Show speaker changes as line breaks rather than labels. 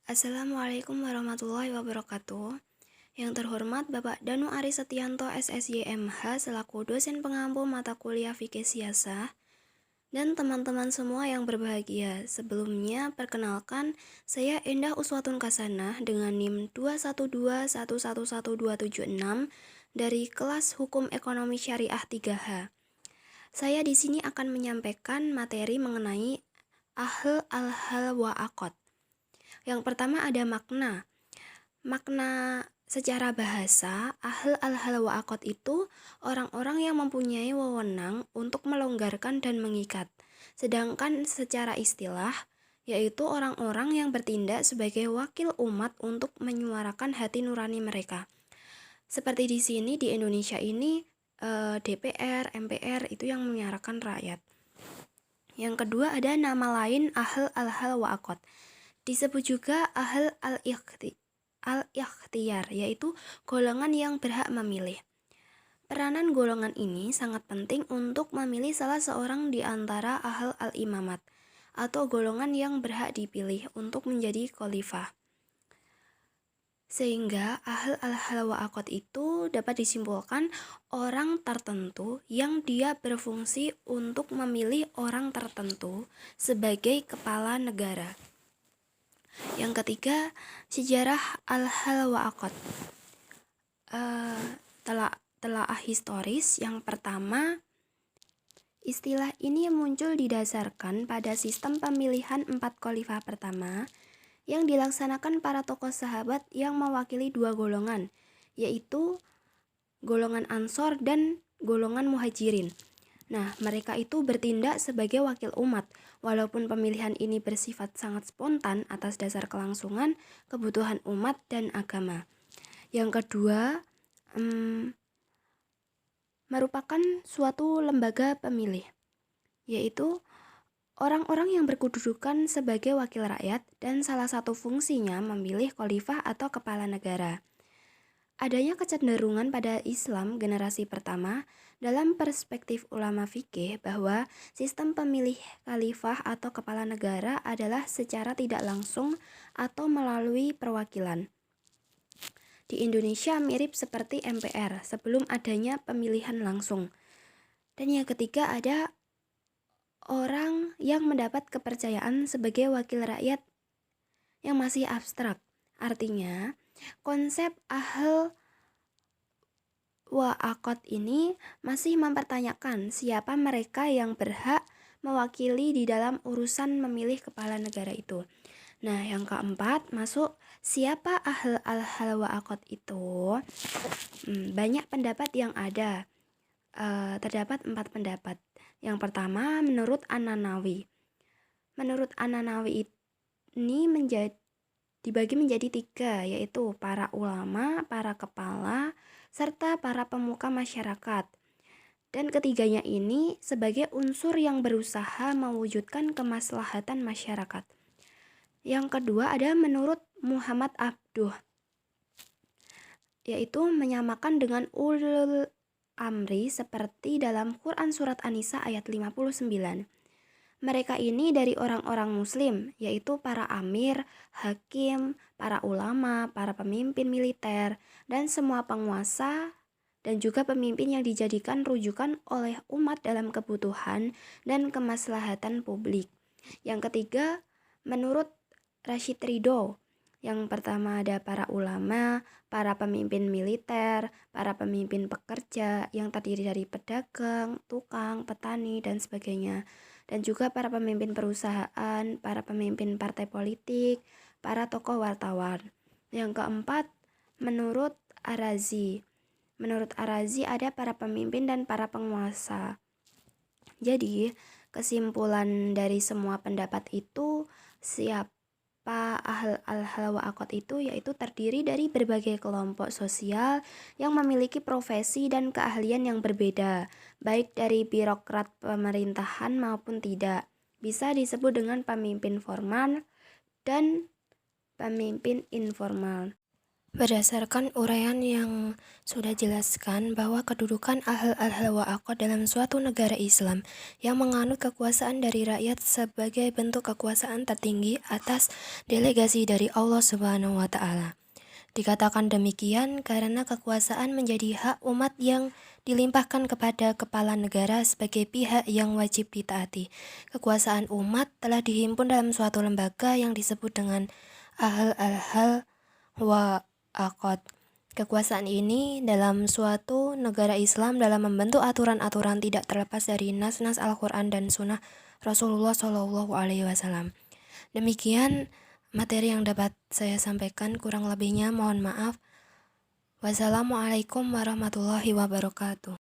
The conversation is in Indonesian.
Assalamualaikum warahmatullahi wabarakatuh. Yang terhormat Bapak Danu Ari Setianto SSYMH selaku dosen pengampu mata kuliah Fikih Siasah dan teman-teman semua yang berbahagia. Sebelumnya perkenalkan, saya Endah Uswatun Kasanah dengan NIM 212111276 dari kelas Hukum Ekonomi Syariah 3H. Saya di sini akan menyampaikan materi mengenai ahl al-hal wa aqd. Yang pertama ada makna. Makna secara bahasa, ahl al-hal wa aqd itu orang-orang yang mempunyai wewenang untuk melonggarkan dan mengikat. Sedangkan secara istilah, yaitu orang-orang yang bertindak sebagai wakil umat untuk menyuarakan hati nurani mereka. Seperti di sini di Indonesia ini DPR, MPR itu yang menyuarakan rakyat. Yang kedua ada nama lain ahl al-hal wa aqd. Disebut juga ahl al-ikhtiyar, yaitu golongan yang berhak memilih. Peranan golongan ini sangat penting untuk memilih salah seorang di antara ahl al-imamat, atau golongan yang berhak dipilih untuk menjadi khalifah. Sehingga ahl al-hal wa aqd itu dapat disimpulkan orang tertentu yang dia berfungsi untuk memilih orang tertentu sebagai kepala negara. Yang ketiga, sejarah al-hal wa aqd. Telaah historis yang pertama, istilah ini muncul didasarkan pada sistem pemilihan 4 khalifah pertama yang dilaksanakan para tokoh sahabat yang mewakili dua golongan, yaitu golongan Ansor dan golongan Muhajirin. Nah, mereka itu bertindak sebagai wakil umat, walaupun pemilihan ini bersifat sangat spontan atas dasar kelangsungan, kebutuhan umat, dan agama. Yang kedua, merupakan suatu lembaga pemilih, yaitu orang-orang yang berkedudukan sebagai wakil rakyat dan salah satu fungsinya memilih khalifah atau kepala negara. Adanya kecenderungan pada Islam generasi pertama dalam perspektif ulama fikih bahwa sistem pemilih khalifah atau kepala negara adalah secara tidak langsung atau melalui perwakilan. Di Indonesia mirip seperti MPR sebelum adanya pemilihan langsung. Dan yang ketiga ada orang yang mendapat kepercayaan sebagai wakil rakyat yang masih abstrak. Artinya, konsep ahl wa aqd ini masih mempertanyakan siapa mereka yang berhak mewakili di dalam urusan memilih kepala negara itu. Nah, yang keempat masuk siapa ahl al-hal wa aqd itu. Banyak pendapat yang ada. Terdapat 4 pendapat. Yang pertama menurut An-Nanawi. Menurut An-Nanawi ini dibagi menjadi 3, yaitu para ulama, para kepala, serta para pemuka masyarakat. Dan ketiganya ini sebagai unsur yang berusaha mewujudkan kemaslahatan masyarakat. Yang kedua ada menurut Muhammad Abduh, yaitu menyamakan dengan ulul amri seperti dalam Quran Surat An-Nisa ayat 59. Mereka ini dari orang-orang muslim, yaitu para amir, hakim, para ulama, para pemimpin militer, dan semua penguasa, dan juga pemimpin yang dijadikan rujukan oleh umat dalam kebutuhan dan kemaslahatan publik. Yang ketiga, menurut Rashid Ridho, yang pertama ada para ulama, para pemimpin militer, para pemimpin pekerja yang terdiri dari pedagang, tukang, petani, dan sebagainya. Dan juga para pemimpin perusahaan, para pemimpin partai politik, para tokoh wartawan. Yang keempat, menurut Ar-Razi. Menurut Ar-Razi ada para pemimpin dan para penguasa. Jadi, kesimpulan dari semua pendapat itu, siapa ahl al-hal wa aqd itu yaitu terdiri dari berbagai kelompok sosial yang memiliki profesi dan keahlian yang berbeda, baik dari birokrat pemerintahan maupun tidak. Bisa disebut dengan pemimpin formal dan pemimpin informal.
Berdasarkan uraian yang sudah jelaskan bahwa kedudukan ahl wa aqd dalam suatu negara Islam yang menganut kekuasaan dari rakyat sebagai bentuk kekuasaan tertinggi atas delegasi dari Allah Subhanahu wa taala. Dikatakan demikian karena kekuasaan menjadi hak umat yang dilimpahkan kepada kepala negara sebagai pihak yang wajib ditaati. Kekuasaan umat telah dihimpun dalam suatu lembaga yang disebut dengan ahl wa aqd. Kekuasaan ini dalam suatu negara Islam dalam membentuk aturan-aturan tidak terlepas dari nas-nas Al-Quran dan Sunnah Rasulullah Shallallahu Alaihi Wasallam. Demikian materi yang dapat saya sampaikan, kurang lebihnya mohon maaf. Wassalamualaikum warahmatullahi wabarakatuh.